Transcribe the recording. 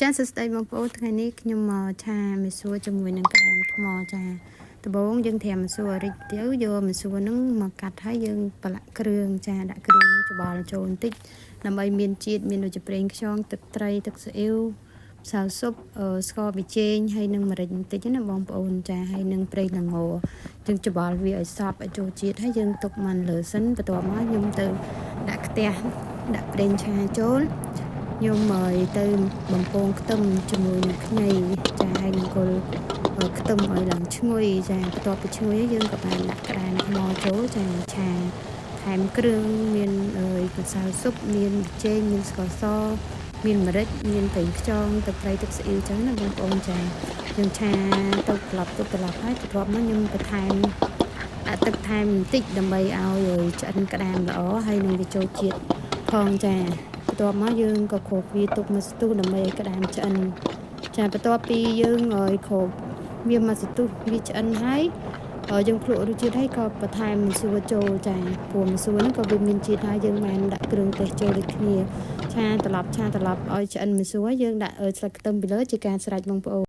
ចាសស្ដីបងប្អូនថ្ងៃនេះខ្ញុំមកថាមីសួរជាមួយនឹងក្តាមថ្មចាដំបូងយើងត្រាំមីសួររិចទៅយកមីសួរហ្នឹងមកកាត់ហើយយើងប្រឡាក់គ្រឿងចាដាក់គ្រឿងច្បល់ចូលបន្តិចដើម្បីមានជាតិមានដូចជាប្រេងខ្យងទឹកត្រីទឹកស៊ីអ៊ីវម្សៅស៊ុបស្ករប៊ីចេងហើយនឹងម្រេចបន្តិចណាបងប្អូនចាហើយនឹងប្រេងល្ងយើងច្បល់វាឲ្យសព្វឲ្យចូលជាតិហើយយើងទុកមិនលើសិនបន្ទាប់មកខ្ញុំទៅដាក់ខ្ទះដាក់ប្រេងឆាចូលខ្ញុំមកទៅបំពងខ្ទឹមជាមួយនឹងខ្ញីចាហើយនឹងគល់ខ្ទឹមឲ្យឡើងឈ្ងុយចាបន្ទាប់ពីឈ្ងុយយើងក៏បានដាក់ក្តាមថ្មចូលចាឆាថែមគ្រឿងមានកង្សៅស៊ុបមានចេងមានស្ករសមានម្រេចមានប្រេងខ្យងទឹកត្រីទឹកស៊ីអ៊ីវចឹងណាបងប្អូនចាយើងឆាទៅត្រឡប់ហើយបន្ទាប់មកខ្ញុំបន្ថែមដាក់ទឹកថែមបន្តិចដើម្បីឲ្យឆ្អិនក្តាមល្អហើយនឹងវាចូលជាតិផងចាបន្ទាប់មកយើងក៏គ្របវាទុកមួយស្ទុះដើម្បីឲ្យក្តាមឆ្អិនចាបន្ទាប់ពីយើងឲ្យគ្របវាមួយស្ទុះវាឆ្អិនហើយយើងភ្លក់រសជាតិហើយក៏បន្ថែមម្សៅចូលចាព្រោះម្សៅហ្នឹងក៏វាមានជាតិហើយយើងបានដាក់គ្រឿងទេសចូលដូចគ្នាឆាត្រឡប់ឲ្យឆ្អិនម្សៅហើយយើងដាក់ស្លឹកខ្ទឹមពីលើជាការស្រេចបងប្អូន